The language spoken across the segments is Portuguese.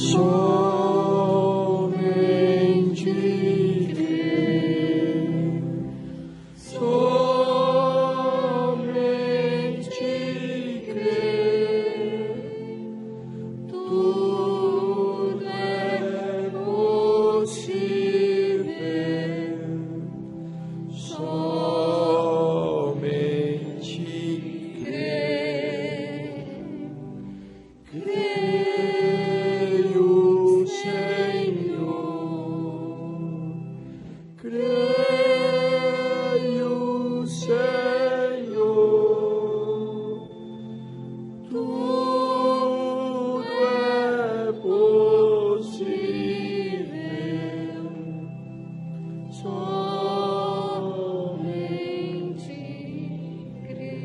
somente crer, somente crer, tudo é possível, somente crer. Creio, Senhor, creio, Senhor, tudo é possível, somente crer.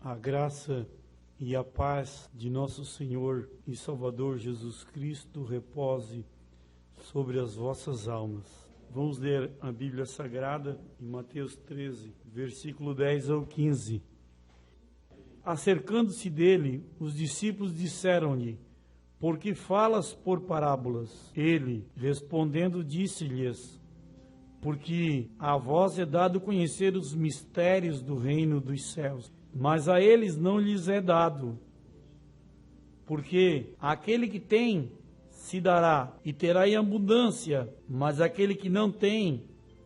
A graça e a paz de nosso Senhor e Salvador Jesus Cristo repose sobre as vossas almas. Vamos ler a Bíblia Sagrada em Mateus 13, versículo 10 ao 15. Acercando-se dele, os discípulos disseram-lhe: por que falas por parábolas? Ele, respondendo, disse-lhes: porque a vós é dado conhecer os mistérios do reino dos céus, mas a eles não lhes é dado. Porque aquele que tem, se dará, e terá em abundância, mas aquele que não tem,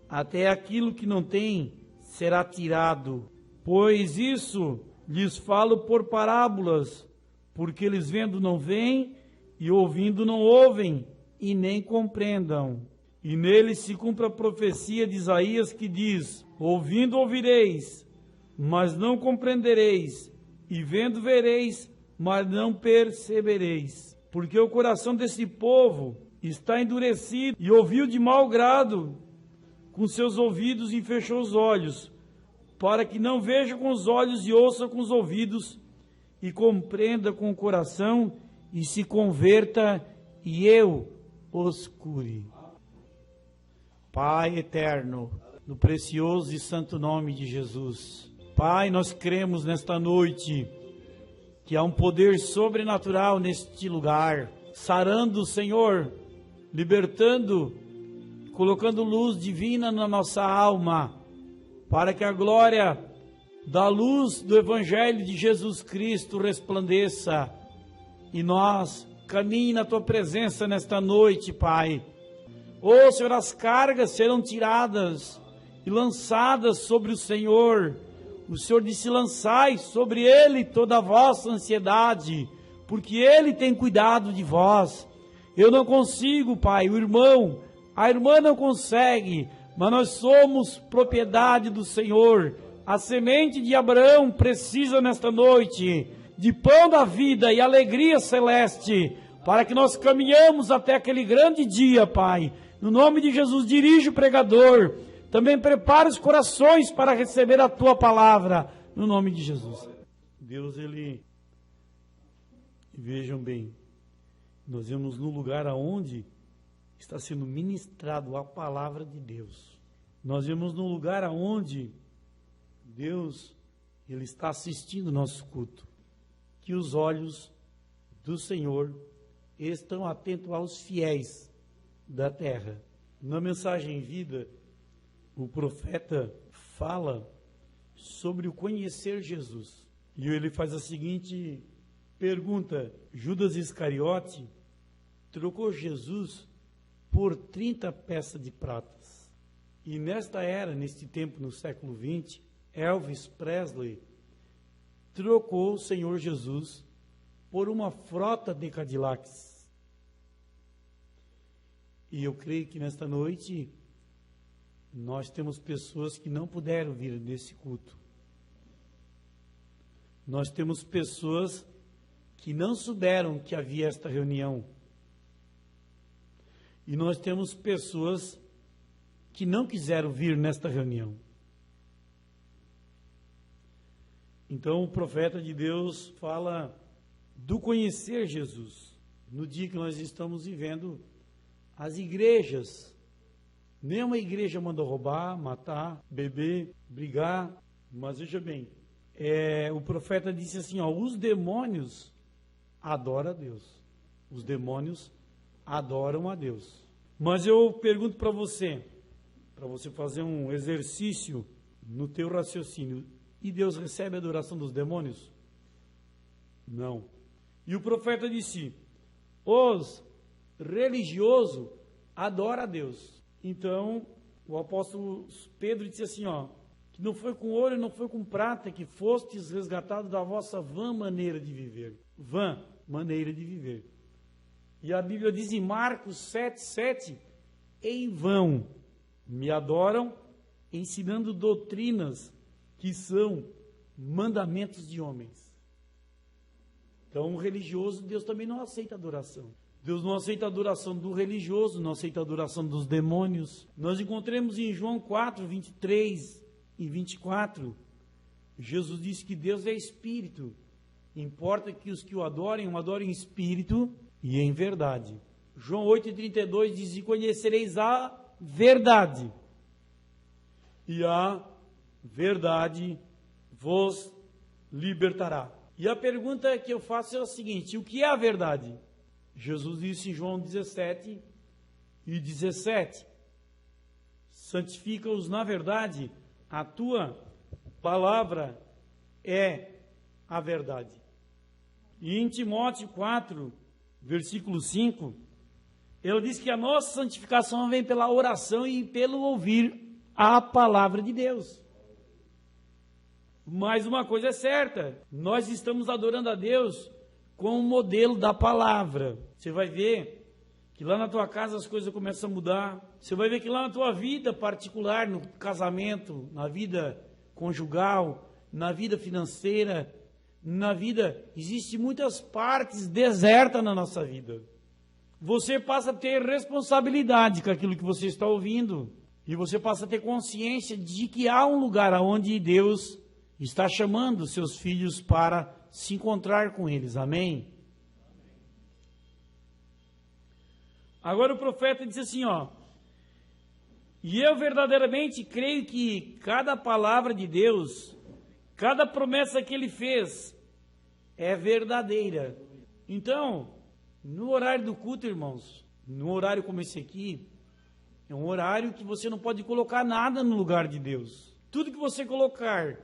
até aquilo que não tem, será tirado. Pois isso lhes falo por parábolas, porque eles vendo não veem, e ouvindo não ouvem, e nem compreendam. E nele se cumpre a profecia de Isaías que diz: ouvindo ouvireis, mas não compreendereis, e vendo vereis, mas não percebereis. Porque o coração desse povo está endurecido, e ouviu de mau grado com seus ouvidos e fechou os olhos, para que não veja com os olhos e ouça com os ouvidos, e compreenda com o coração, e se converta, e eu os cure. Pai eterno, no precioso e santo nome de Jesus, Pai, nós cremos nesta noite que há um poder sobrenatural neste lugar, sarando, Senhor, libertando, colocando luz divina na nossa alma, para que a glória da luz do Evangelho de Jesus Cristo resplandeça e nós caminhe na Tua presença nesta noite, Pai. Ó Senhor, as cargas serão tiradas e lançadas sobre o Senhor. O Senhor disse: lançai sobre Ele toda a vossa ansiedade, porque Ele tem cuidado de vós. Eu não consigo, Pai, o irmão, a irmã não consegue, mas nós somos propriedade do Senhor. A semente de Abraão precisa nesta noite de pão da vida e alegria celeste, para que nós caminhamos até aquele grande dia, Pai. No nome de Jesus, dirige o pregador. Também prepara os corações para receber a Tua palavra, no nome de Jesus. Deus, vejam bem, nós vemos no lugar aonde está sendo ministrado a palavra de Deus. Nós vemos no lugar aonde Deus, Ele está assistindo o nosso culto. Que os olhos do Senhor estão atentos aos fiéis da terra. Na mensagem Vida, o profeta fala sobre o conhecer Jesus. E ele faz a seguinte pergunta: Judas Iscariote trocou Jesus por 30 peças de pratas. E nesta era, neste tempo, no século XX, Elvis Presley trocou o Senhor Jesus por uma frota de Cadillacs. E eu creio que nesta noite nós temos pessoas que não puderam vir nesse culto. Nós temos pessoas que não souberam que havia esta reunião. E nós temos pessoas que não quiseram vir nesta reunião. Então o profeta de Deus fala do conhecer Jesus. No dia que nós estamos vivendo, as igrejas, nenhuma igreja manda roubar, matar, beber, brigar, mas veja bem, o profeta disse assim, os demônios adoram a Deus. Os demônios adoram a Deus. Mas eu pergunto para você fazer um exercício no teu raciocínio, e Deus recebe a adoração dos demônios? Não. E o profeta disse, os religiosos adoram a Deus. Então, o apóstolo Pedro disse assim, que não foi com ouro e não foi com prata que fostes resgatados da vossa vã maneira de viver. Vã maneira de viver. E a Bíblia diz em Marcos 7:7, em vão me adoram, ensinando doutrinas que são mandamentos de homens. Então, o religioso, Deus também não aceita adoração. Deus não aceita a adoração do religioso, não aceita a adoração dos demônios. Nós encontramos em João 4:23 e 24, Jesus disse que Deus é espírito. Importa que os que o adorem em espírito e em verdade. João 8:32 diz, e conhecereis a verdade, e a verdade vos libertará. E a pergunta que eu faço é a seguinte, o que é a verdade? Jesus disse em João 17:17, santifica-os na verdade, a tua palavra é a verdade. E em Timóteo 4, versículo 5, ele diz que a nossa santificação vem pela oração e pelo ouvir a palavra de Deus. Mas uma coisa é certa, nós estamos adorando a Deus com o modelo da palavra. Você vai ver que lá na tua casa as coisas começam a mudar. Você vai ver que lá na tua vida particular, no casamento, na vida conjugal, na vida financeira, na vida, existem muitas partes desertas na nossa vida. Você passa a ter responsabilidade com aquilo que você está ouvindo. E você passa a ter consciência de que há um lugar onde Deus está chamando seus filhos para se encontrar com eles. Amém? Agora o profeta diz assim, e eu verdadeiramente creio que cada palavra de Deus, cada promessa que ele fez, é verdadeira. Então, no horário do culto, irmãos, no horário como esse aqui, é um horário que você não pode colocar nada no lugar de Deus. Tudo que você colocar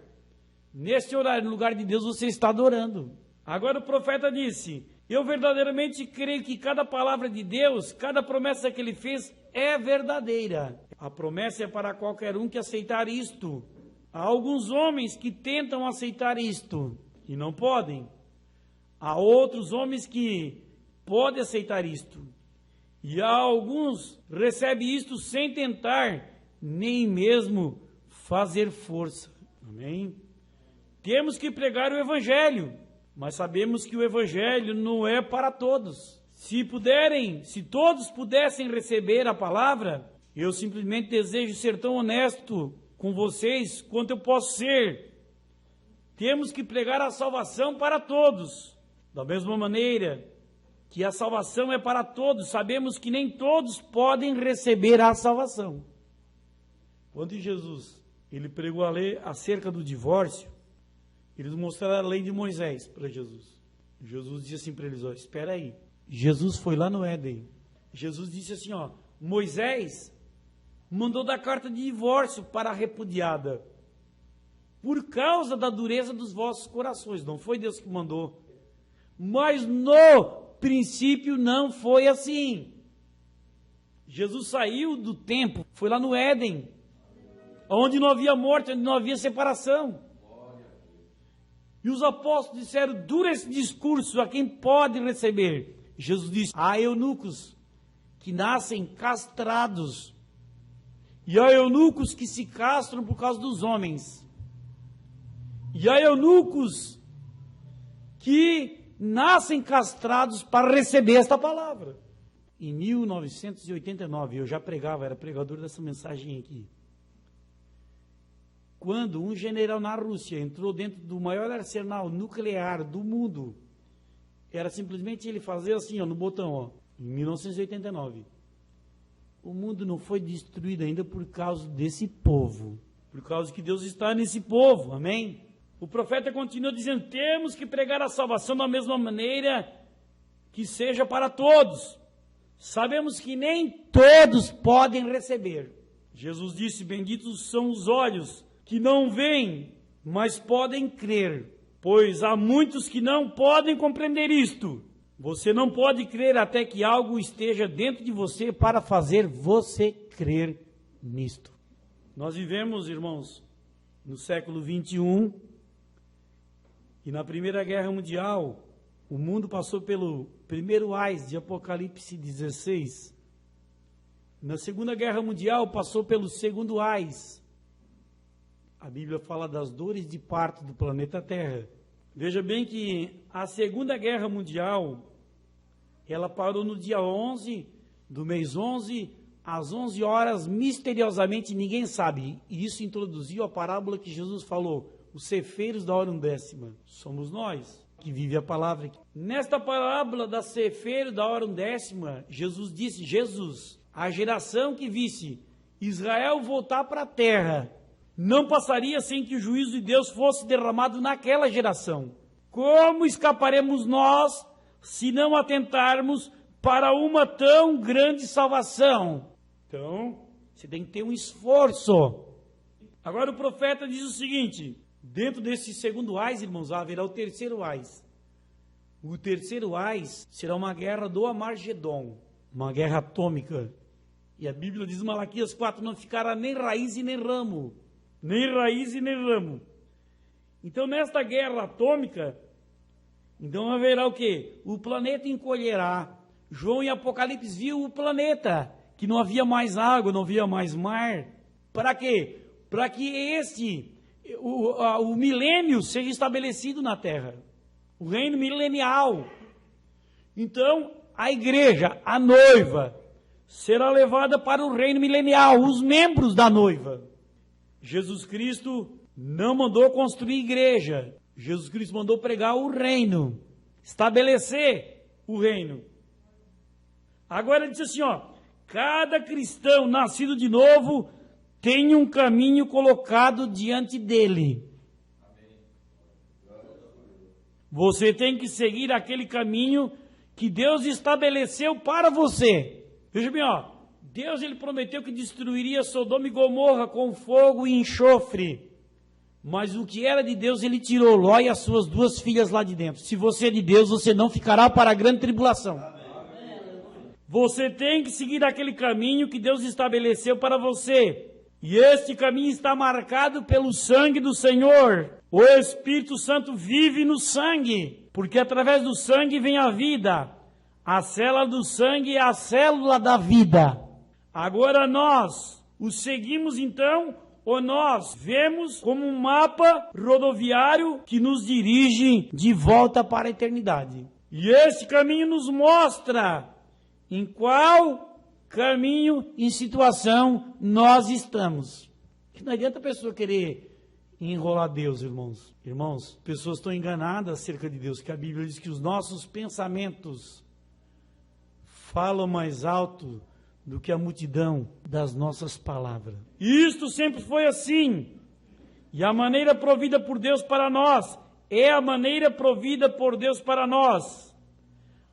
nesse horário, no lugar de Deus, você está adorando. Agora o profeta disse, eu verdadeiramente creio que cada palavra de Deus, cada promessa que ele fez é verdadeira. A promessa é para qualquer um que aceitar isto. Há alguns homens que tentam aceitar isto e não podem. Há outros homens que podem aceitar isto. E há alguns que recebem isto sem tentar nem mesmo fazer força. Amém? Temos que pregar o Evangelho, mas sabemos que o Evangelho não é para todos. Se todos pudessem receber a palavra, eu simplesmente desejo ser tão honesto com vocês quanto eu posso ser. Temos que pregar a salvação para todos. Da mesma maneira que a salvação é para todos, sabemos que nem todos podem receber a salvação. Quando Jesus ele pregou a lei acerca do divórcio, eles mostraram a lei de Moisés para Jesus. Jesus disse assim para eles, espera aí. Jesus foi lá no Éden. Jesus disse assim, Moisés mandou dar carta de divórcio para a repudiada, por causa da dureza dos vossos corações. Não foi Deus que mandou. Mas no princípio não foi assim. Jesus saiu do templo, foi lá no Éden, onde não havia morte, onde não havia separação. E os apóstolos disseram, dura esse discurso, a quem pode receber? Jesus disse, há eunucos que nascem castrados, e há eunucos que se castram por causa dos homens, e há eunucos que nascem castrados para receber esta palavra. Em 1989, eu já pregava, era pregador dessa mensagem aqui. Quando um general na Rússia entrou dentro do maior arsenal nuclear do mundo, era simplesmente ele fazer assim, ó, no botão, ó, em 1989. O mundo não foi destruído ainda por causa desse povo, por causa que Deus está nesse povo, amém? O profeta continua dizendo, temos que pregar a salvação da mesma maneira que seja para todos. Sabemos que nem todos podem receber. Jesus disse, benditos são os olhos que não veem, mas podem crer, pois há muitos que não podem compreender isto. Você não pode crer até que algo esteja dentro de você para fazer você crer nisto. Nós vivemos, irmãos, no século 21, e na Primeira Guerra Mundial, o mundo passou pelo primeiro ais de Apocalipse 16. Na Segunda Guerra Mundial, passou pelo segundo ais. A Bíblia fala das dores de parto do planeta Terra. Veja bem que a Segunda Guerra Mundial, ela parou no dia 11 do mês 11, às 11 horas, misteriosamente, ninguém sabe. E isso introduziu a parábola que Jesus falou, os cefeiros da hora undécima. Somos nós que vive a palavra. Nesta parábola da cefeiro da hora undécima, Jesus disse, a geração que visse Israel voltar para a terra, não passaria sem que o juízo de Deus fosse derramado naquela geração. Como escaparemos nós se não atentarmos para uma tão grande salvação? Então, você tem que ter um esforço. Agora o profeta diz o seguinte, dentro desse segundo ais, irmãos, haverá o terceiro ais. O terceiro ais será uma guerra do Armagedon, uma guerra atômica. E a Bíblia diz em Malaquias 4, não ficará nem raiz e nem ramo. Nem raiz e nem ramo. Então, nesta guerra atômica, então haverá o quê? O planeta encolherá. João em Apocalipse viu o planeta, que não havia mais água, não havia mais mar. Para quê? Para que o milênio seja estabelecido na Terra. O reino milenial. Então, a igreja, a noiva, será levada para o reino milenial, os membros da noiva. Jesus Cristo não mandou construir igreja. Jesus Cristo mandou pregar o reino, estabelecer o reino. Agora ele diz assim, ó, cada cristão nascido de novo tem um caminho colocado diante dele. Você tem que seguir aquele caminho que Deus estabeleceu para você. Veja bem, ó, Deus ele prometeu que destruiria Sodoma e Gomorra com fogo e enxofre. Mas o que era de Deus, ele tirou Ló e as suas duas filhas lá de dentro. Se você é de Deus, você não ficará para a grande tribulação. Você tem que seguir aquele caminho que Deus estabeleceu para você. E este caminho está marcado pelo sangue do Senhor. O Espírito Santo vive no sangue, porque através do sangue vem a vida. A célula do sangue é a célula da vida. Agora nós o seguimos então, ou nós vemos como um mapa rodoviário que nos dirige de volta para a eternidade. E esse caminho nos mostra em qual caminho, em situação nós estamos. Que não adianta a pessoa querer enrolar Deus, irmãos. Irmãos, pessoas estão enganadas acerca de Deus, que a Bíblia diz que os nossos pensamentos falam mais alto do que a multidão das nossas palavras. E isto sempre foi assim. E a maneira provida por Deus para nós é a maneira provida por Deus para nós.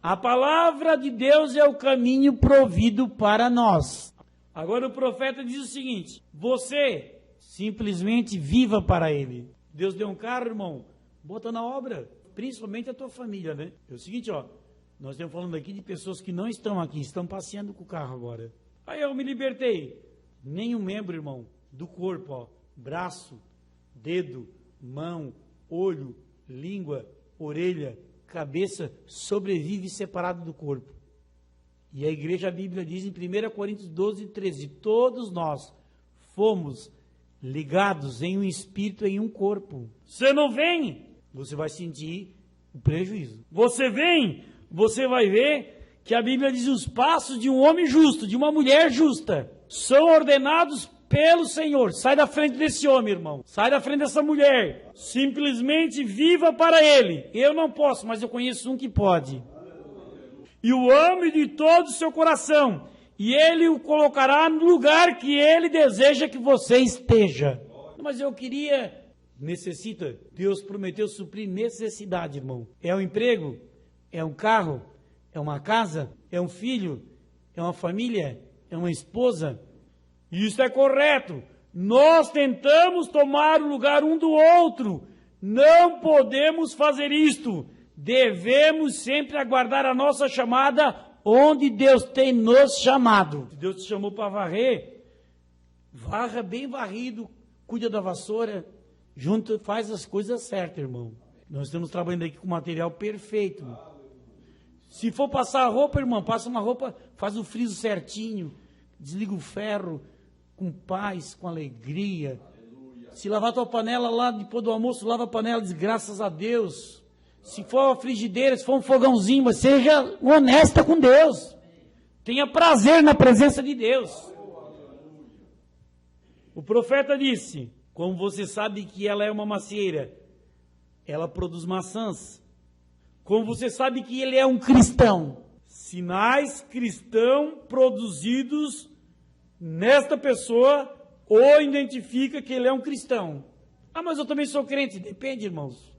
A palavra de Deus é o caminho provido para nós. Agora o profeta diz o seguinte, você simplesmente viva para Ele. Deus deu um carro, irmão, bota na obra, principalmente a tua família, né? É o seguinte, ó, nós estamos falando aqui de pessoas que não estão aqui, estão passeando com o carro agora. Aí eu me libertei. Nenhum membro, irmão, do corpo, ó, braço, dedo, mão, olho, língua, orelha, cabeça, sobrevive separado do corpo. E a igreja, a Bíblia diz em 1 Coríntios 12, 13, todos nós fomos ligados em um espírito, em um corpo. Você não vem, você vai sentir o prejuízo. Você vem, você vai ver que a Bíblia diz os passos de um homem justo, de uma mulher justa, são ordenados pelo Senhor. Sai da frente desse homem, irmão. Sai da frente dessa mulher. Simplesmente viva para Ele. Eu não posso, mas eu conheço um que pode. E o ame de todo o seu coração. E Ele o colocará no lugar que Ele deseja que você esteja. Mas eu queria... Necessita. Deus prometeu suprir necessidade, irmão. É um emprego? É um carro? É uma casa? É um filho? É uma família? É uma esposa? Isso é correto. Nós tentamos tomar o lugar um do outro. Não podemos fazer isto. Devemos sempre aguardar a nossa chamada onde Deus tem nos chamado. Se Deus te chamou para varrer, varra bem varrido, cuida da vassoura, junto, faz as coisas certas, irmão. Nós estamos trabalhando aqui com material perfeito. Se for passar a roupa, irmão, passa uma roupa, faz o friso certinho, desliga o ferro, com paz, com alegria. Se lavar tua panela lá depois do almoço, lava a panela, diz graças a Deus. Se for uma frigideira, se for um fogãozinho, mas seja honesta com Deus. Tenha prazer na presença de Deus. O profeta disse, como você sabe que ela é uma macieira, ela produz maçãs. Como você sabe que ele é um cristão, sinais cristãos produzidos nesta pessoa ou identifica que ele é um cristão. Ah, mas eu também sou crente. Depende, irmãos.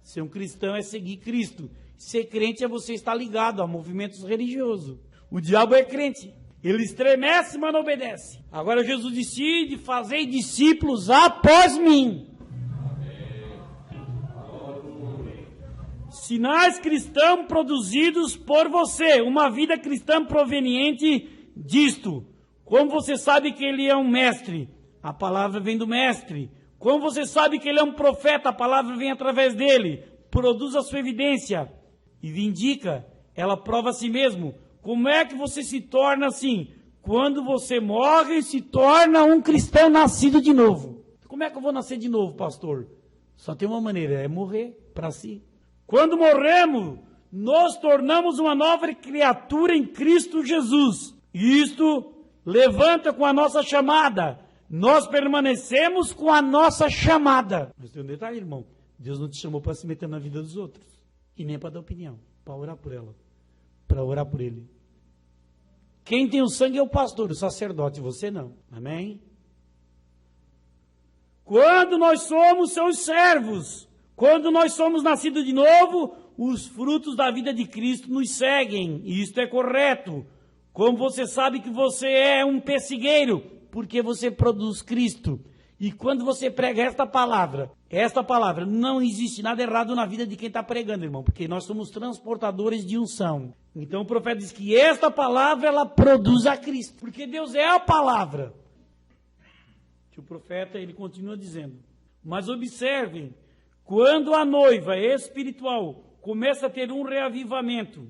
Ser um cristão é seguir Cristo. Ser crente é você estar ligado a movimentos religiosos. O diabo é crente. Ele estremece, mas não obedece. Agora Jesus decide fazer discípulos após mim. Sinais cristãos produzidos por você. Uma vida cristã proveniente disto. Como você sabe que ele é um mestre? A palavra vem do mestre. Como você sabe que ele é um profeta? A palavra vem através dele. Produz a sua evidência e vindica. Ela prova a si mesmo. Como é que você se torna assim? Quando você morre e se torna um cristão nascido de novo. Como é que eu vou nascer de novo, pastor? Só tem uma maneira, é morrer para si. Quando morremos, nos tornamos uma nova criatura em Cristo Jesus. Isto levanta com a nossa chamada. Nós permanecemos com a nossa chamada. Mas tem um detalhe, irmão. Deus não te chamou para se meter na vida dos outros. E nem para dar opinião. Para orar por ela. Para orar por ele. Quem tem o sangue é o pastor, o sacerdote. Você não. Amém? Quando nós somos seus servos. Quando nós somos nascidos de novo, os frutos da vida de Cristo nos seguem. E isto é correto. Como você sabe que você é um pessigueiro? Porque você produz Cristo. E quando você prega esta palavra, não existe nada errado na vida de quem está pregando, irmão. Porque nós somos transportadores de unção. Então o profeta diz que esta palavra, ela produz a Cristo. Porque Deus é a palavra. Que o profeta, ele continua dizendo. Mas observem. Quando a noiva espiritual começa a ter um reavivamento,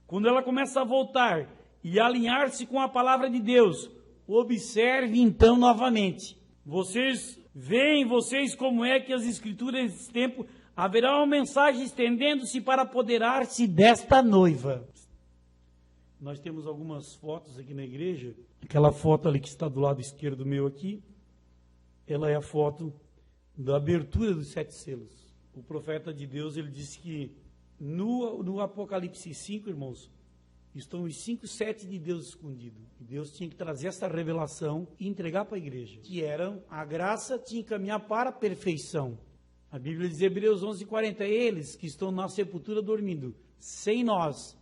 quando ela começa a voltar e alinhar-se com a palavra de Deus, observe então novamente. Vocês veem como é que as escrituras nesse tempo haverá uma mensagem estendendo-se para apoderar-se desta noiva. Nós temos algumas fotos aqui na igreja. Aquela foto ali que está do lado esquerdo meu aqui, ela é a foto da abertura dos 7 selos. O profeta de Deus, ele disse que no Apocalipse 5, irmãos, estão os 5 7 de Deus escondidos. E Deus tinha que trazer essa revelação e entregar para a igreja. Que eram, a graça tinha que caminhar para a perfeição. A Bíblia diz, Hebreus 11:40, eles que estão na sepultura dormindo, sem nós,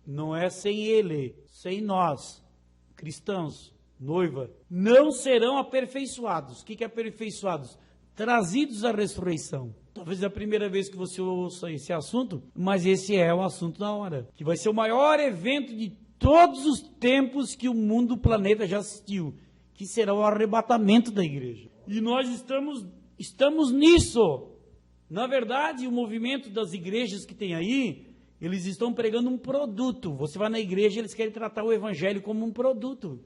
não é sem ele, sem nós, cristãos, noiva, não serão aperfeiçoados. O que é aperfeiçoados? Trazidos à ressurreição. Talvez é a primeira vez que você ouça esse assunto, mas esse é o assunto da hora. Que vai ser o maior evento de todos os tempos que o mundo, o planeta já assistiu. Que será o arrebatamento da igreja. E nós estamos nisso. Na verdade, o movimento das igrejas que tem aí, eles estão pregando um produto. Você vai na igreja, eles querem tratar o evangelho como um produto.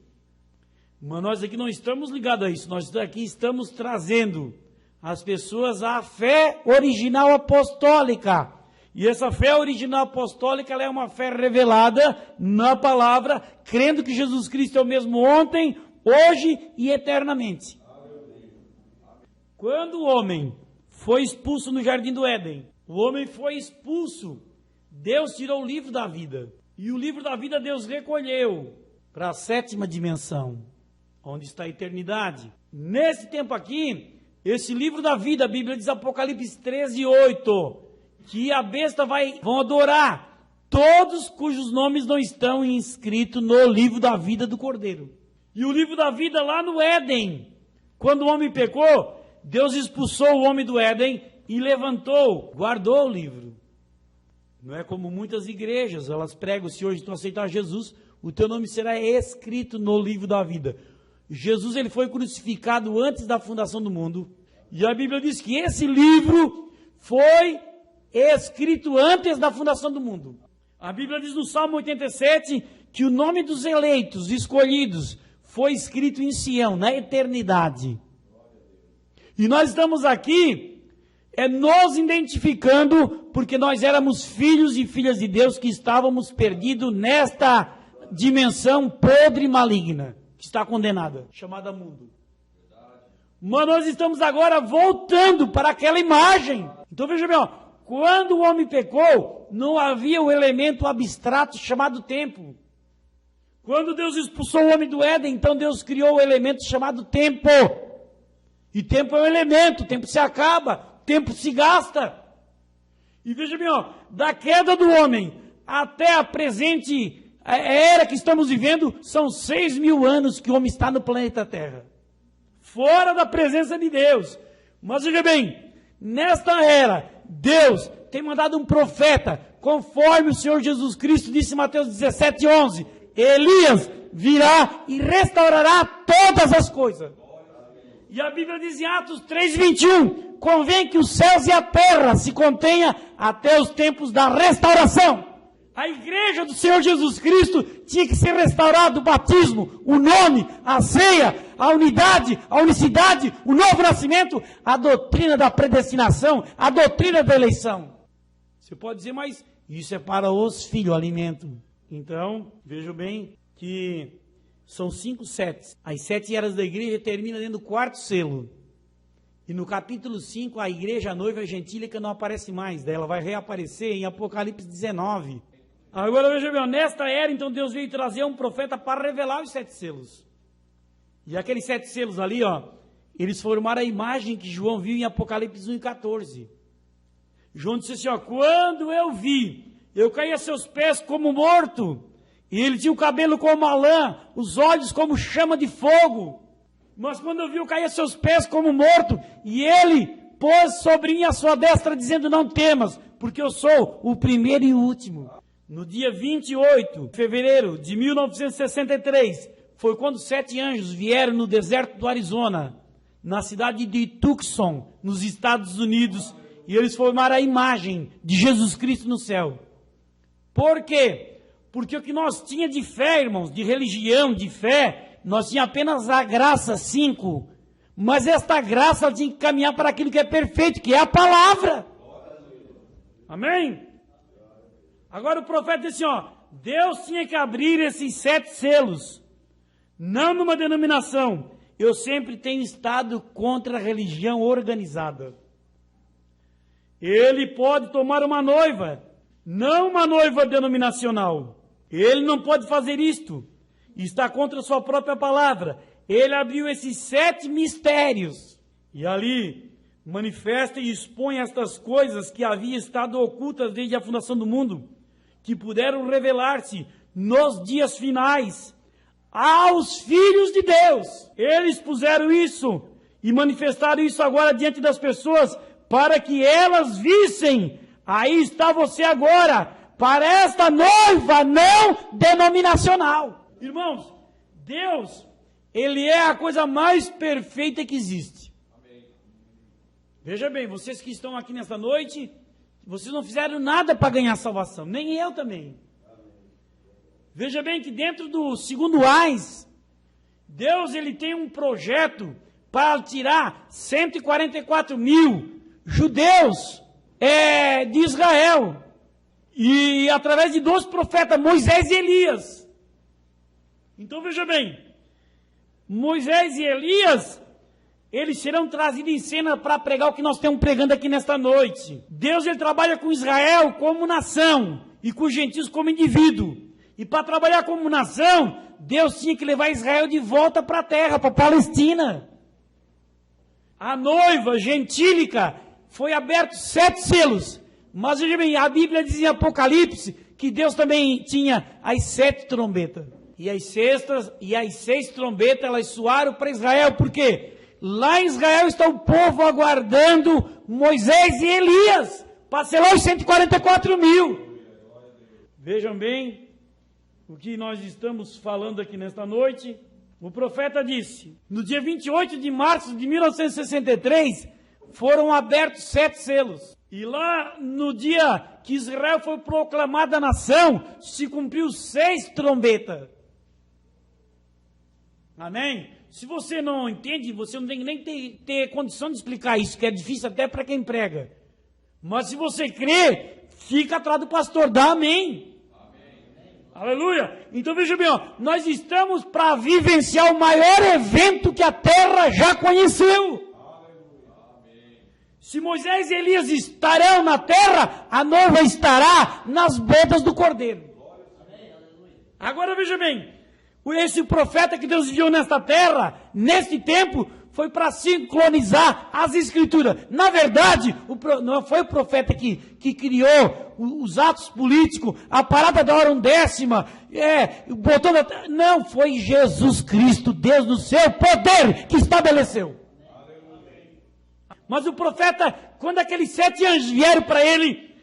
Mas nós aqui não estamos ligados a isso. Nós aqui estamos trazendo as pessoas à fé original apostólica. E essa fé original apostólica, ela é uma fé revelada na palavra, crendo que Jesus Cristo é o mesmo ontem, hoje e eternamente. Quando o homem foi expulso no jardim do Éden, o homem foi expulso, Deus tirou o livro da vida. E o livro da vida Deus recolheu para a 7ª dimensão, onde está a eternidade. Nesse tempo aqui, esse livro da vida, a Bíblia diz Apocalipse 13:8, que a besta vão adorar todos cujos nomes não estão inscritos no livro da vida do Cordeiro. E o livro da vida lá no Éden, quando o homem pecou, Deus expulsou o homem do Éden e levantou, guardou o livro. Não é como muitas igrejas, elas pregam, se hoje tu aceitar Jesus, o teu nome será escrito no livro da vida. Jesus, ele foi crucificado antes da fundação do mundo, e a Bíblia diz que esse livro foi escrito antes da fundação do mundo. A Bíblia diz no Salmo 87 que o nome dos eleitos, escolhidos, foi escrito em Sião, na eternidade. E nós estamos aqui, nos identificando, porque nós éramos filhos e filhas de Deus que estávamos perdidos nesta dimensão podre e maligna, que está condenada, chamada mundo. Mas nós estamos agora voltando para aquela imagem. Então veja bem, quando o homem pecou, não havia o elemento abstrato chamado tempo. Quando Deus expulsou o homem do Éden, então Deus criou o elemento chamado tempo. E tempo é um elemento, tempo se acaba, tempo se gasta. E veja bem, da queda do homem até a presente era que estamos vivendo, são 6.000 anos que o homem está no planeta Terra. Fora da presença de Deus. Mas veja bem, nesta era, Deus tem mandado um profeta, conforme o Senhor Jesus Cristo disse em Mateus 17:11, Elias virá e restaurará todas as coisas. E a Bíblia diz em Atos 3:21, convém que os céus e a terra se contenha até os tempos da restauração. A igreja do Senhor Jesus Cristo tinha que ser restaurada, o batismo, o nome, a ceia, a unidade, a unicidade, o novo nascimento, a doutrina da predestinação, a doutrina da eleição. Você pode dizer, mas isso é para os filhos, o alimento. Então, vejam bem que são 5 setes. As 7 eras da igreja terminam dentro do 4º selo. E no capítulo 5, a igreja a noiva gentílica não aparece mais. Daí ela vai reaparecer em Apocalipse 19. Agora veja bem, nesta era, então Deus veio trazer um profeta para revelar os 7 selos. E aqueles 7 selos ali, eles formaram a imagem que João viu em Apocalipse 1:14. João disse assim, quando eu vi, eu caí a seus pés como morto. E ele tinha o cabelo como uma lã, os olhos como chama de fogo. Mas quando eu vi, eu caí a seus pés como morto. E ele pôs sobre mim a sua destra, dizendo, não temas, porque eu sou o primeiro e o último. No dia 28 de fevereiro de 1963, foi quando 7 anjos vieram no deserto do Arizona, na cidade de Tucson, nos Estados Unidos, e eles formaram a imagem de Jesus Cristo no céu. Por quê? Porque o que nós tinha de fé, irmãos, de religião, de fé, nós tinha apenas a graça 5, mas esta graça tinha que caminhar para aquilo que é perfeito, que é a palavra. Amém? Agora o profeta disse Deus tinha que abrir esses 7 selos, não numa denominação. Eu sempre tenho estado contra a religião organizada. Ele pode tomar uma noiva, não uma noiva denominacional. Ele não pode fazer isto. Está contra a sua própria palavra. Ele abriu esses 7 mistérios. E ali manifesta e expõe estas coisas que haviam estado ocultas desde a fundação do mundo, que puderam revelar-se nos dias finais aos filhos de Deus. Eles puseram isso e manifestaram isso agora diante das pessoas, para que elas vissem, aí está você agora, para esta noiva não denominacional. Irmãos, Deus, Ele é a coisa mais perfeita que existe. Veja bem, vocês que estão aqui nesta noite, vocês não fizeram nada para ganhar salvação, nem eu também. Veja bem que dentro do segundo AIS, Deus ele tem um projeto para tirar 144 mil judeus de Israel. E através de 2 profetas, Moisés e Elias. Então veja bem, Moisés e Elias, eles serão trazidos em cena para pregar o que nós estamos pregando aqui nesta noite. Deus ele trabalha com Israel como nação e com os gentios como indivíduo. E para trabalhar como nação, Deus tinha que levar Israel de volta para a terra, para a Palestina. A noiva gentílica foi aberto 7 selos. Mas veja bem, a Bíblia diz em Apocalipse que Deus também tinha as 7 trombetas. E as 6 trombetas elas soaram para Israel. Por quê? Lá em Israel está o povo aguardando Moisés e Elias para selar os 144 mil. Vejam bem o que nós estamos falando aqui nesta noite. O profeta disse, no dia 28 de março de 1963, foram abertos 7 selos. E lá no dia que Israel foi proclamada nação, se cumpriu 6 trombetas. Amém? Se você não entende, você não tem nem ter condição de explicar isso, que é difícil até para quem prega. Mas se você crê, fica atrás do pastor, dá amém. Aleluia! Então veja bem, nós estamos para vivenciar o maior evento que a terra já conheceu. Se Moisés e Elias estarão na terra, a noiva estará nas bodas do Cordeiro. Agora veja bem, esse profeta que Deus enviou nesta terra, neste tempo, foi para sincronizar as escrituras. Na verdade, não foi o profeta que criou os atos políticos, a parada da hora 10ª, não, foi Jesus Cristo, Deus no seu poder, que estabeleceu. Mas o profeta, quando aqueles 7 anjos vieram para ele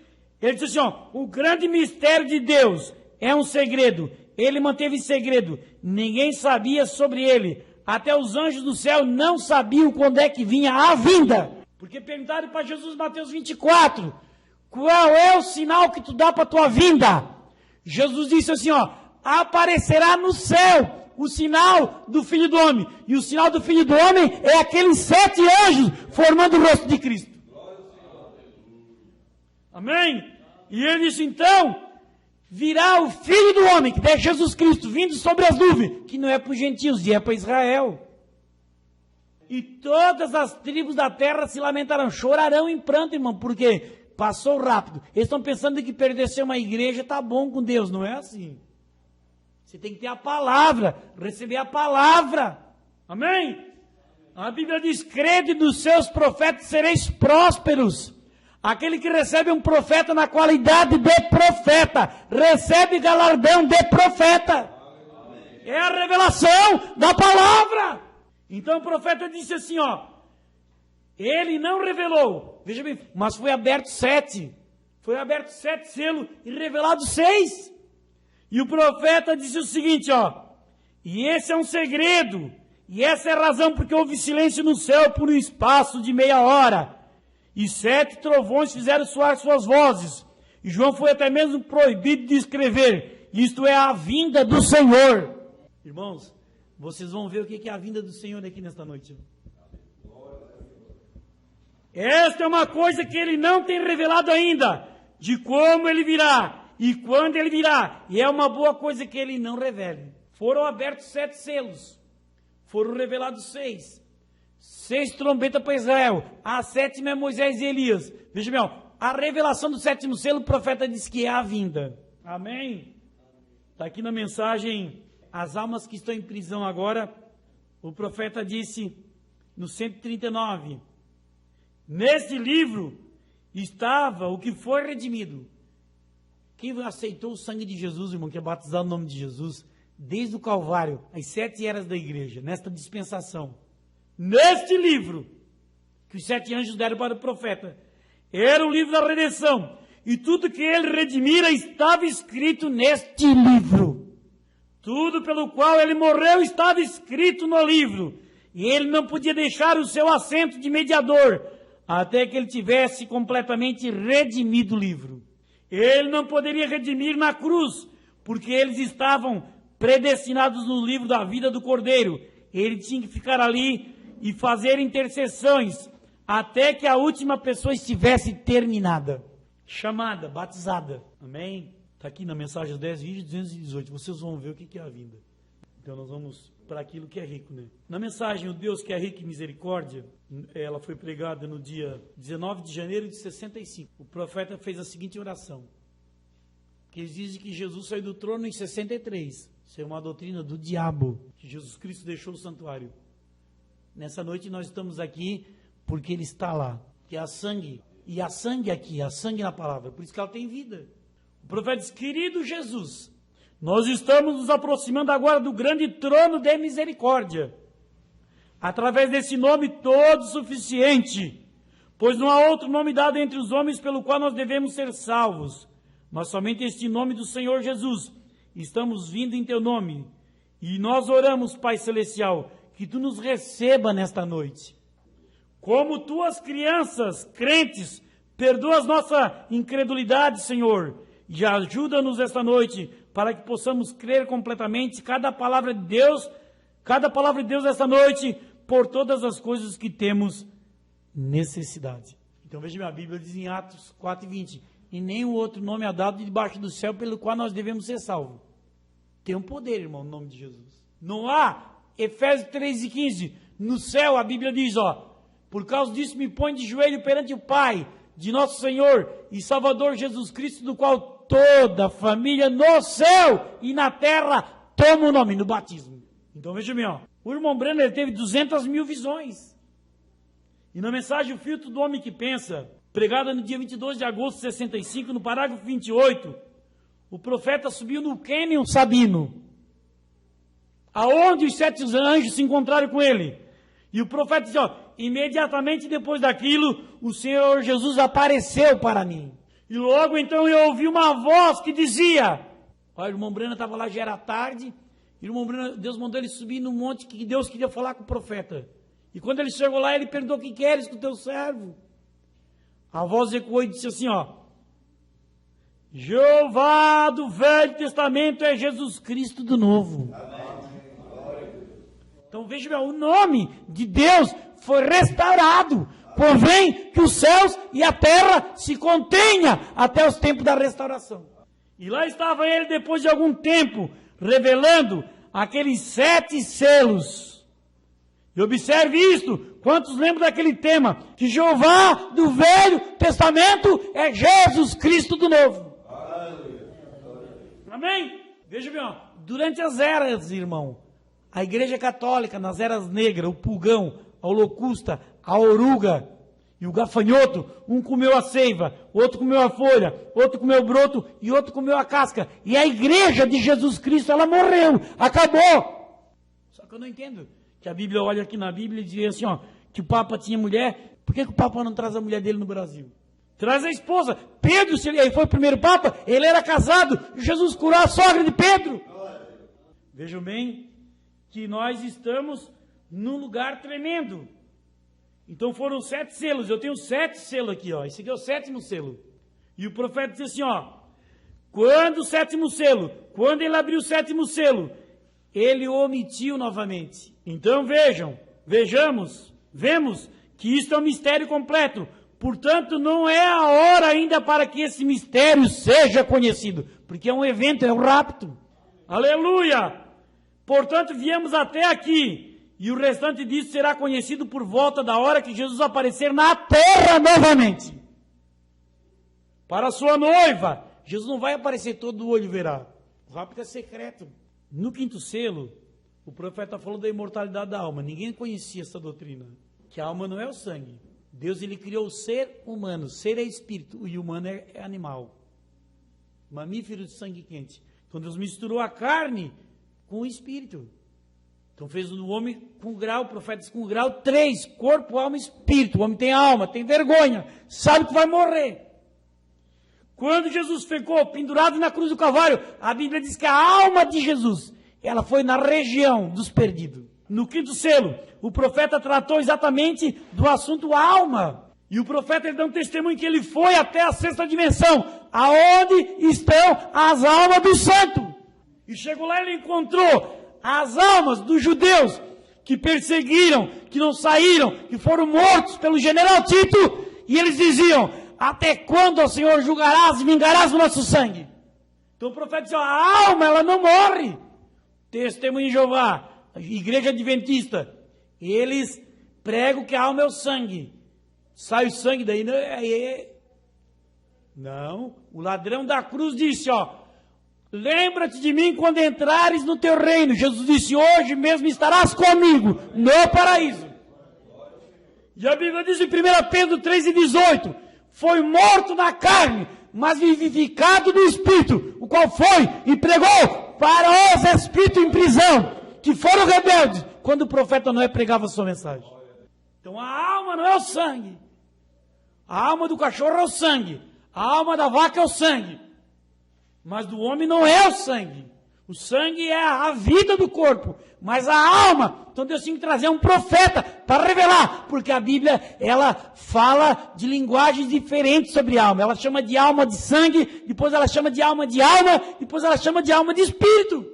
disse assim, o grande mistério de Deus é um segredo. Ele manteve segredo, ninguém sabia sobre ele. Até os anjos do céu não sabiam quando é que vinha a vinda. Porque perguntaram para Jesus, Mateus 24, qual é o sinal que tu dá para a tua vinda? Jesus disse assim, aparecerá no céu o sinal do Filho do Homem. E o sinal do Filho do Homem é aqueles 7 anjos formando o rosto de Cristo. Amém? E ele disse, então, virá o Filho do Homem, que é Jesus Cristo, vindo sobre as nuvens, que não é para os gentios, é para Israel. E todas as tribos da terra se lamentarão, chorarão em pranto, irmão, porque passou rápido. Eles estão pensando que perder uma igreja está bom com Deus, não é assim. Você tem que ter a palavra, receber a palavra. Amém? A Bíblia diz, crede nos seus profetas, sereis prósperos. Aquele que recebe um profeta na qualidade de profeta, recebe galardão de profeta. É a revelação da palavra. Então o profeta disse assim, ele não revelou, veja bem, mas foi aberto 7. Foi aberto 7 selos e revelado 6. E o profeta disse o seguinte, e esse é um segredo, e essa é a razão porque houve silêncio no céu por um espaço de meia hora. E 7 trovões fizeram soar suas vozes. E João foi até mesmo proibido de escrever. Isto é a vinda do Senhor. Irmãos, vocês vão ver o que é a vinda do Senhor aqui nesta noite. Esta é uma coisa que ele não tem revelado ainda. De como ele virá. E quando ele virá. E é uma boa coisa que ele não revele. Foram abertos 7 selos. Foram revelados 6. 6 trombetas para Israel. A 7ª é Moisés e Elias. Veja bem, a revelação do 7º selo, o profeta diz que é a vinda. Amém? Está aqui na mensagem, as almas que estão em prisão agora, o profeta disse, no 139, nesse livro estava o que foi redimido. Quem aceitou o sangue de Jesus, irmão, que é batizado no nome de Jesus, desde o Calvário, as 7 eras da igreja, nesta dispensação, neste livro, que os 7 anjos deram para o profeta, era o livro da redenção, e tudo que ele redimira estava escrito neste livro. Tudo pelo qual ele morreu estava escrito no livro, e ele não podia deixar o seu assento de mediador, até que ele tivesse completamente redimido o livro. Ele não poderia redimir na cruz, porque eles estavam predestinados no livro da vida do Cordeiro. Ele tinha que ficar ali e fazer intercessões até que a última pessoa estivesse terminada, chamada, batizada. Amém? Está aqui na mensagem 10, vídeo 218. Vocês vão ver o que é a vinda. Então nós vamos para aquilo que é rico, né? Na mensagem O Deus que é rico em misericórdia, ela foi pregada no dia 19 de janeiro de 65. O profeta fez a seguinte oração, que eles dizem que Jesus saiu do trono em 63. Isso é uma doutrina do diabo, que Jesus Cristo deixou o santuário. Nessa noite nós estamos aqui porque Ele está lá, que há sangue, e há sangue aqui, há sangue na palavra, por isso que ela tem vida. O profeta diz, querido Jesus, nós estamos nos aproximando agora do grande trono de misericórdia, através desse nome todo suficiente, pois não há outro nome dado entre os homens pelo qual nós devemos ser salvos, mas somente este nome do Senhor Jesus. Estamos vindo em teu nome, e nós oramos, Pai Celestial, que tu nos receba nesta noite. Como tuas crianças crentes, perdoa a nossa incredulidade, Senhor, e ajuda-nos esta noite, para que possamos crer completamente cada palavra de Deus esta noite, por todas as coisas que temos necessidade. Então veja, minha Bíblia diz em Atos 4:20, e nenhum outro nome é dado debaixo do céu pelo qual nós devemos ser salvos. Tem um poder, irmão, no nome de Jesus. Não há, Efésios 3:15, no céu a Bíblia diz, por causa disso me põe de joelho perante o Pai, de nosso Senhor e Salvador Jesus Cristo, do qual toda a família no céu e na terra toma o nome no batismo. Então veja bem, o irmão Brenner teve 200 mil visões. E na mensagem O Filtro do Homem que Pensa, pregada no dia 22 de agosto de 65, no parágrafo 28, o profeta subiu no Cânion Sabino, aonde os 7 anjos se encontraram com ele. E o profeta disse, imediatamente depois daquilo, o Senhor Jesus apareceu para mim. E logo então eu ouvi uma voz que dizia, o irmão Breno estava lá, já era tarde, e o irmão Breno, Deus mandou ele subir no monte que Deus queria falar com o profeta. E quando ele chegou lá, ele perguntou, o que queres com o teu servo? A voz ecoou e disse assim, Jeová do Velho Testamento é Jesus Cristo do Novo. Então veja bem, o nome de Deus foi restaurado. Convém que os céus e a terra se contenha até os tempos da restauração. E lá estava ele, depois de algum tempo, revelando aqueles 7 selos. E observe isto, quantos lembram daquele tema? Que Jeová do Velho Testamento é Jesus Cristo do Novo. Amém? Veja bem, durante as eras, irmão, a Igreja Católica, nas eras negras, o pulgão, a locusta, a oruga e o gafanhoto, um comeu a seiva, outro comeu a folha, outro comeu o broto e outro comeu a casca. E a igreja de Jesus Cristo, ela morreu, acabou. Só que eu não entendo que a Bíblia olha aqui na Bíblia e diz assim, que o Papa tinha mulher. Por que o Papa não traz a mulher dele no Brasil? Traz a esposa. Pedro, se ele foi o primeiro Papa, ele era casado. Jesus curou a sogra de Pedro. Vejam bem que nós estamos num lugar tremendo. Então foram 7 selos, eu tenho 7 selos aqui, esse aqui é o 7º selo. E o profeta disse assim, quando o 7º selo, quando ele abriu o 7º selo, ele omitiu novamente. Então vemos que isto é um mistério completo. Portanto, não é a hora ainda para que esse mistério seja conhecido, porque é um evento, é um rapto. Aleluia! Portanto, viemos até aqui. E o restante disso será conhecido por volta da hora que Jesus aparecer na terra novamente. Para a sua noiva. Jesus não vai aparecer, todo o olho verá. O rapto é secreto. No 5º selo, o profeta falou da imortalidade da alma. Ninguém conhecia essa doutrina. Que a alma não é o sangue. Deus, ele criou o ser humano. Ser é espírito e o humano é animal. Mamífero de sangue quente. Então Deus misturou a carne com o espírito. Então fez o homem com grau, o profeta diz com grau 3, corpo, alma e espírito. O homem tem alma, tem vergonha, sabe que vai morrer. Quando Jesus ficou pendurado na cruz do Calvário, a Bíblia diz que a alma de Jesus, ela foi na região dos perdidos. No 5º selo, o profeta tratou exatamente do assunto alma. E o profeta ele dá um testemunho que ele foi até a sexta dimensão, aonde estão as almas dos santos. E chegou lá e ele encontrou as almas dos judeus que perseguiram, que não saíram, que foram mortos pelo general Tito. E eles diziam: até quando, ó Senhor, julgarás e vingarás o nosso sangue? Então o profeta disse: a alma ela não morre. Testemunho de Jeová, Igreja Adventista, eles pregam que a alma é o sangue. Sai o sangue daí, não, o ladrão da cruz disse, lembra-te de mim quando entrares no teu reino. Jesus disse: hoje mesmo estarás comigo no paraíso. E a Bíblia diz em 1 Pedro 3,18, foi morto na carne, mas vivificado no Espírito, o qual foi e pregou para os espíritos em prisão, que foram rebeldes, quando o profeta Noé pregava a sua mensagem. Então a alma não é o sangue. A alma do cachorro é o sangue. A alma da vaca é o sangue. Mas do homem não é o sangue. O sangue é a vida do corpo. Mas a alma, então Deus tinha que trazer um profeta para revelar. Porque a Bíblia, ela fala de linguagens diferentes sobre a alma. Ela chama de alma de sangue, depois ela chama de alma, depois ela chama de alma de espírito.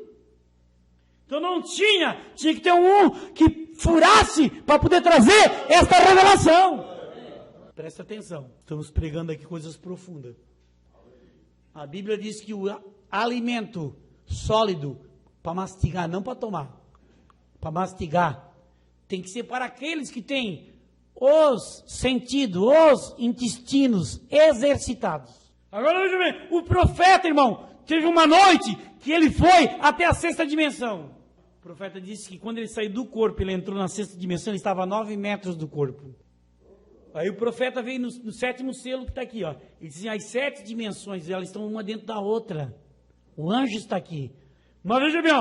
Então não tinha que ter um que furasse para poder trazer esta revelação. Presta atenção, estamos pregando aqui coisas profundas. A Bíblia diz que o alimento sólido, para mastigar, não para tomar, para mastigar, tem que ser para aqueles que têm os sentidos, os intestinos exercitados. Agora veja bem, o profeta, irmão, teve uma noite que ele foi até a sexta dimensão. O profeta disse que quando ele saiu do corpo, ele entrou na sexta dimensão, ele estava a 9 metros do corpo. Aí o profeta veio no sétimo selo que está aqui, Ele dizia: as 7 dimensões, elas estão uma dentro da outra. O anjo está aqui. Mas veja bem,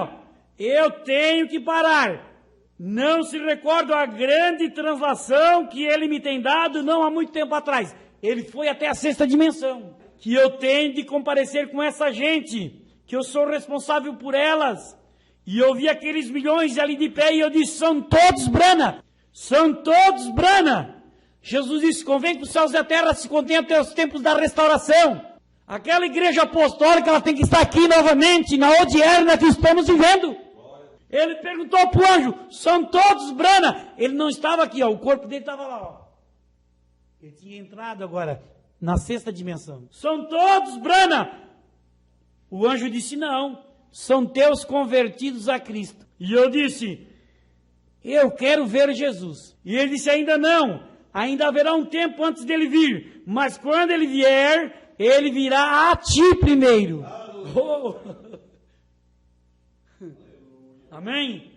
eu tenho que parar. Não se recorda a grande translação que ele me tem dado não há muito tempo atrás. Ele foi até a sexta dimensão. Que eu tenho de comparecer com essa gente, que eu sou responsável por elas. E eu vi aqueles milhões ali de pé e eu disse: são todos Brana. São todos Brana. Jesus disse: convém que os céus e a terra se contenham até os tempos da restauração. Aquela igreja apostólica, ela tem que estar aqui novamente, na odierna que estamos vivendo. Ele perguntou para o anjo: são todos Brana? Ele não estava aqui, o corpo dele estava lá. Ele tinha entrado agora na sexta dimensão. São todos Brana? O anjo disse: não, são teus convertidos a Cristo. E eu disse: eu quero ver Jesus. E ele disse: ainda não. Ainda haverá um tempo antes dele vir, mas quando ele vier, ele virá a ti primeiro. Oh. Amém?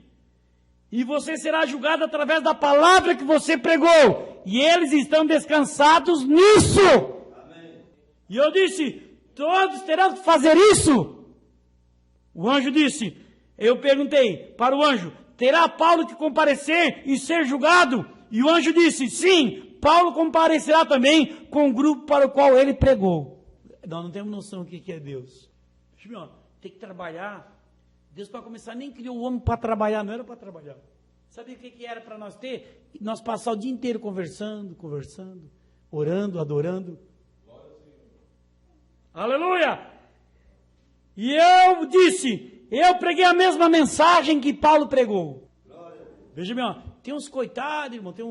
E você será julgado através da palavra que você pregou. E eles estão descansados nisso. Amém. E eu disse: todos terão que fazer isso. O anjo disse, eu perguntei para o anjo: terá Paulo que comparecer e ser julgado? E o anjo disse: sim, Paulo comparecerá também com o grupo para o qual ele pregou. Nós não temos noção do que é Deus. Tem que trabalhar. Deus, para começar, nem criou o homem para trabalhar, não era para trabalhar. Sabia o que era para nós ter? Nós passar o dia inteiro conversando, orando, adorando. Aleluia! E eu disse, eu preguei a mesma mensagem que Paulo pregou. Veja bem, tem uns coitados, irmão, tem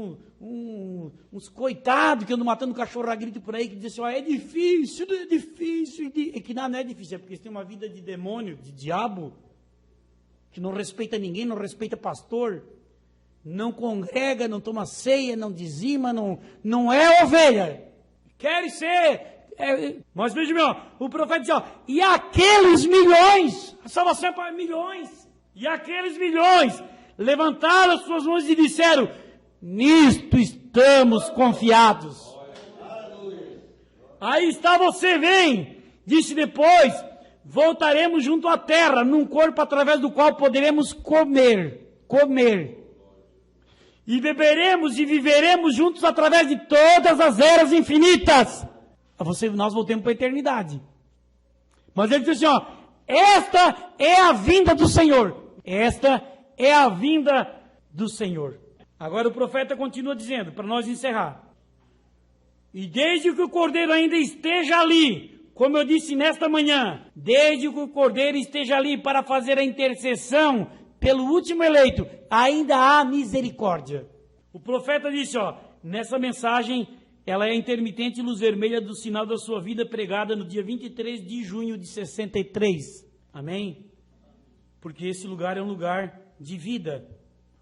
uns coitados que andam matando cachorro a grito por aí, que dizem assim: é difícil, é que não é difícil, é porque eles têm uma vida de demônio, de diabo, que não respeita ninguém, não respeita pastor, não congrega, não toma ceia, não dizima, não é ovelha, quer ser. Mas veja bem, o profeta diz: e aqueles milhões, a salvação é para milhões, e aqueles milhões levantaram as suas mãos e disseram: nisto estamos confiados. Aí está, você vem. Disse depois: voltaremos junto à terra, num corpo através do qual poderemos comer, e beberemos e viveremos juntos através de todas as eras infinitas. Nós voltemos para a eternidade. Mas ele disse assim: esta é a vinda do Senhor. Esta é a vinda do Senhor. Agora o profeta continua dizendo, para nós encerrar: E desde que o Cordeiro ainda esteja ali, como eu disse nesta manhã, desde que o Cordeiro esteja ali para fazer a intercessão pelo último eleito, ainda há misericórdia. O profeta disse, nessa mensagem, ela é a intermitente luz vermelha do sinal da sua vida, pregada no dia 23 de junho de 63. Amém? Porque esse lugar é um lugar de vida.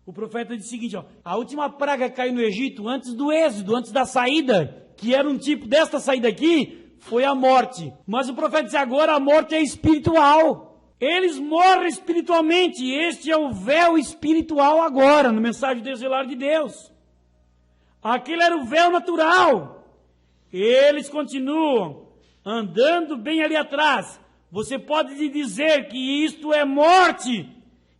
O profeta disse o seguinte, a última praga que caiu no Egito, antes do êxodo, antes da saída, que era um tipo desta saída aqui, foi a morte. Mas o profeta disse, agora a morte é espiritual. Eles morrem espiritualmente. Este é o véu espiritual agora, no mensagem desvelar de Deus. Aquele era o véu natural. Eles continuam andando bem ali atrás. Você pode dizer que isto é morte.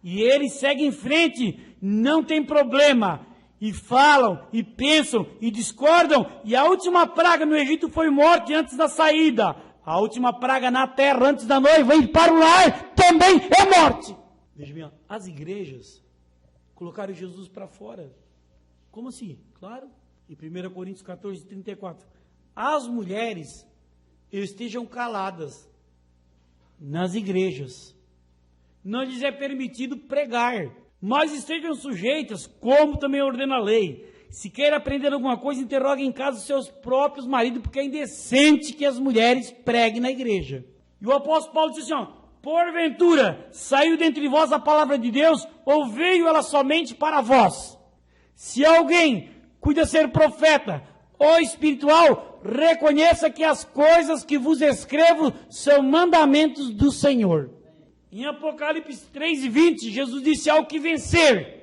E eles seguem em frente, não tem problema. E falam, e pensam, e discordam. E a última praga no Egito foi morte antes da saída. A última praga na terra antes da noiva ir para o lar também é morte. Veja bem, as igrejas colocaram Jesus para fora. Como assim? Claro, em 1 Coríntios 14, 34. As mulheres estejam caladas nas igrejas. Não lhes é permitido pregar, mas estejam sujeitas, como também ordena a lei. Se quer aprender alguma coisa, interrogue em casa os seus próprios maridos, porque é indecente que as mulheres preguem na igreja. E o apóstolo Paulo disse assim, porventura, saiu dentre vós a palavra de Deus, ou veio ela somente para vós? Se alguém cuida ser profeta ou espiritual, reconheça que as coisas que vos escrevo são mandamentos do Senhor. Em Apocalipse 3:20, Jesus disse, ao que vencer,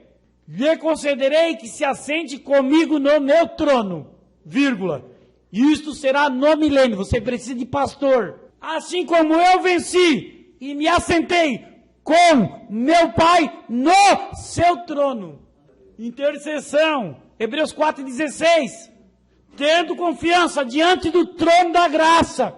lhe concederei que se assente comigo no meu trono, vírgula, isto será no milênio. Você precisa de pastor. Assim como eu venci e me assentei com meu Pai no seu trono. Intercessão, Hebreus 4:16, tendo confiança diante do trono da graça.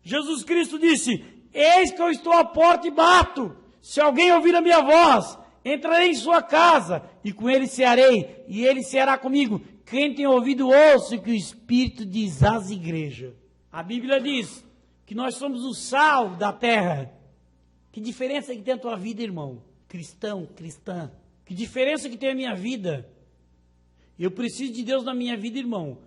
Jesus Cristo disse, eis que eu estou à porta e bato. Se alguém ouvir a minha voz, entrarei em sua casa, e com ele cearei, e ele ceará comigo. Quem tem ouvido, ouça o que o Espírito diz às igrejas. A Bíblia diz que nós somos o sal da terra. Que diferença que tem a tua vida, irmão? Cristão, cristã. Que diferença que tem a minha vida? Eu preciso de Deus na minha vida, irmão,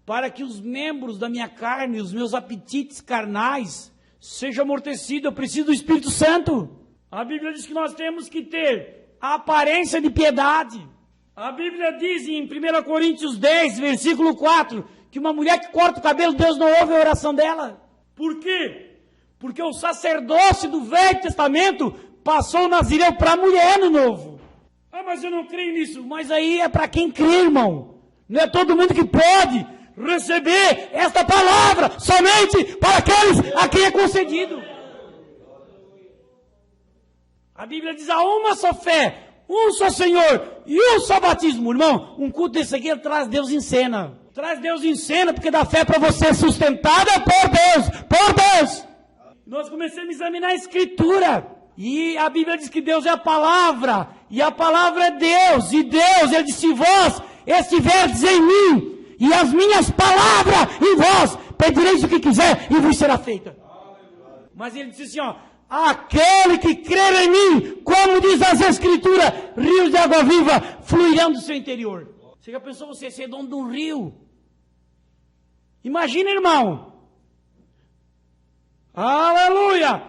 para que os membros da minha carne, os meus apetites carnais, sejam amortecidos. Eu preciso do Espírito Santo. A Bíblia diz que nós temos que ter a aparência de piedade. A Bíblia diz em 1 Coríntios 10, versículo 4, que uma mulher que corta o cabelo, Deus não ouve a oração dela. Por quê? Porque o sacerdócio do Velho Testamento passou o Nazireu para a mulher no Novo. Ah, mas eu não creio nisso. Mas aí é para quem crê, irmão. Não é todo mundo que pode receber esta palavra, somente para aqueles a quem é concedido. A Bíblia diz, há uma só fé, um só Senhor e um só batismo. Irmão, um culto desse aqui traz Deus em cena. Traz Deus em cena porque dá fé para você sustentada por Deus, por Deus. Nós começamos a examinar a Escritura. E a Bíblia diz que Deus é a palavra. E a palavra é Deus. E Deus, Ele disse, vós estiverdes em mim, e as minhas palavras em vós, pedireis o que quiser e vos será feita. Mas Ele disse assim, aquele que crer em mim, como diz as Escrituras, rios de água viva fluirão do seu interior. Você já pensou você ser dono de um rio? Imagina, irmão. Aleluia!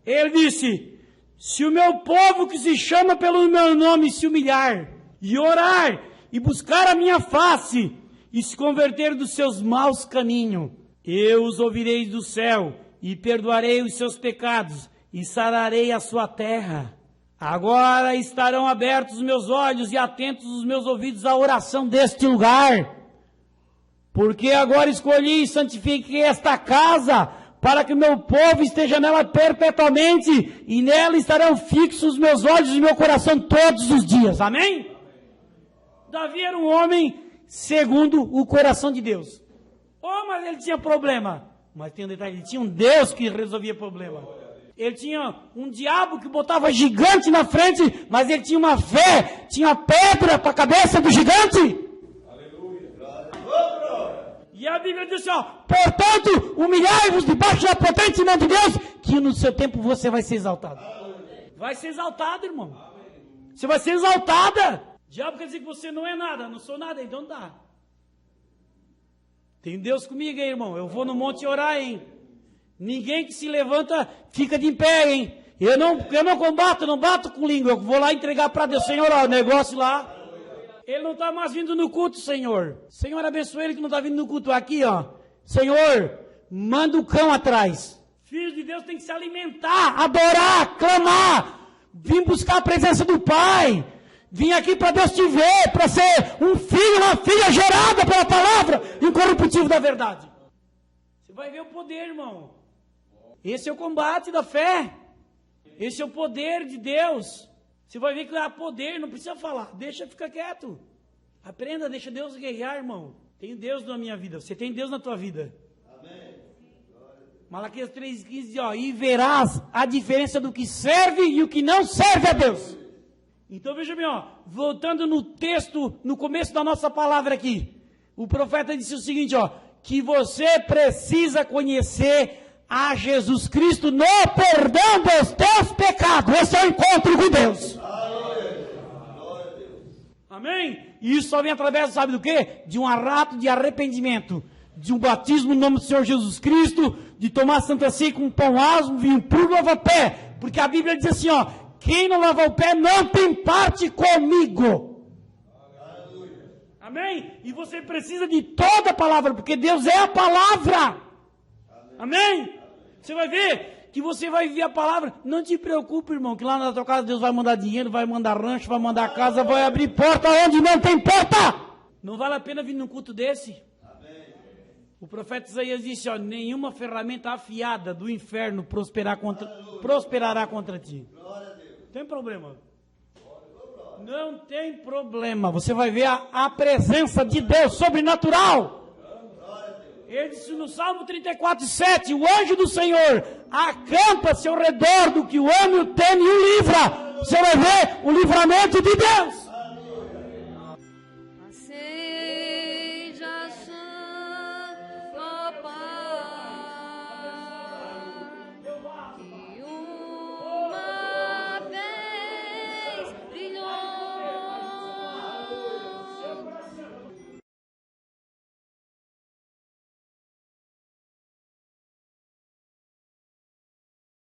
Ele disse, se o meu povo que se chama pelo meu nome se humilhar, e orar, e buscar a minha face, e se converter dos seus maus caminhos, eu os ouvirei do céu, e perdoarei os seus pecados, e sararei a sua terra. Agora estarão abertos os meus olhos e atentos os meus ouvidos à oração deste lugar. Porque agora escolhi e santifiquei esta casa, para que o meu povo esteja nela perpetuamente, e nela estarão fixos os meus olhos e meu coração todos os dias. Amém? Davi era um homem segundo o coração de Deus. Mas ele tinha problema. Mas tem um detalhe, ele tinha um Deus que resolvia problema. Ele tinha um diabo que botava gigante na frente, mas ele tinha uma fé, tinha pedra para a cabeça do gigante. Aleluia. E a Bíblia diz assim, ó, portanto, humilhai-vos debaixo da potente mão de Deus, que no seu tempo você vai ser exaltado. Vai ser exaltado, irmão. Você vai ser exaltada. O diabo quer dizer que você não é nada, não sou nada, então dá. Tem Deus comigo, hein, irmão? Eu vou no monte orar, hein? Ninguém que se levanta fica de pé, hein? Eu não combato, não bato com língua. Eu vou lá entregar para Deus, Senhor, ó, o negócio lá. Ele não está mais vindo no culto, Senhor. Senhor, abençoe ele que não está vindo no culto. Aqui, ó. Senhor, manda o cão atrás. Filho de Deus tem que se alimentar, adorar, clamar. Vim buscar a presença do Pai. Vim aqui para Deus te ver, para ser um filho, uma filha gerada pela palavra incorruptível da verdade. Você vai ver o poder, irmão. Esse é o combate da fé. Esse é o poder de Deus. Você vai ver que há poder, não precisa falar. Deixa ficar quieto. Aprenda, deixa Deus guerrear, irmão. Tem Deus na minha vida. Você tem Deus na tua vida. Amém. Malaquias 3,15 diz, ó, e verás a diferença do que serve e o que não serve a Deus. Então veja bem, ó, voltando no texto, no começo da nossa palavra aqui, o profeta disse o seguinte, ó, que você precisa conhecer a Jesus Cristo no perdão dos teus pecados. Esse é o encontro com Deus. Amém? E isso só vem através, sabe do quê? De um ato de arrependimento, de um batismo no nome do Senhor Jesus Cristo, de tomar Santa Ceia com pão asmo, vinho puro, lava pé. Porque a Bíblia diz assim, ó, quem não lava o pé não tem parte comigo. Amém? E você precisa de toda a palavra, porque Deus é a palavra. Amém? Você vai ver que você vai viver a palavra. Não te preocupe, irmão, que lá na tua casa Deus vai mandar dinheiro, vai mandar rancho, vai mandar casa, vai abrir porta onde não tem porta. Não vale a pena vir num culto desse. O profeta Isaías disse, ó, nenhuma ferramenta afiada do inferno prosperará contra ti. Não tem problema. Não tem problema. Você vai ver a presença de Deus sobrenatural. Ele disse no Salmo 34:7, o anjo do Senhor acampa-se ao redor do que o ama, o teme e o livra. Você vai ver o livramento de Deus.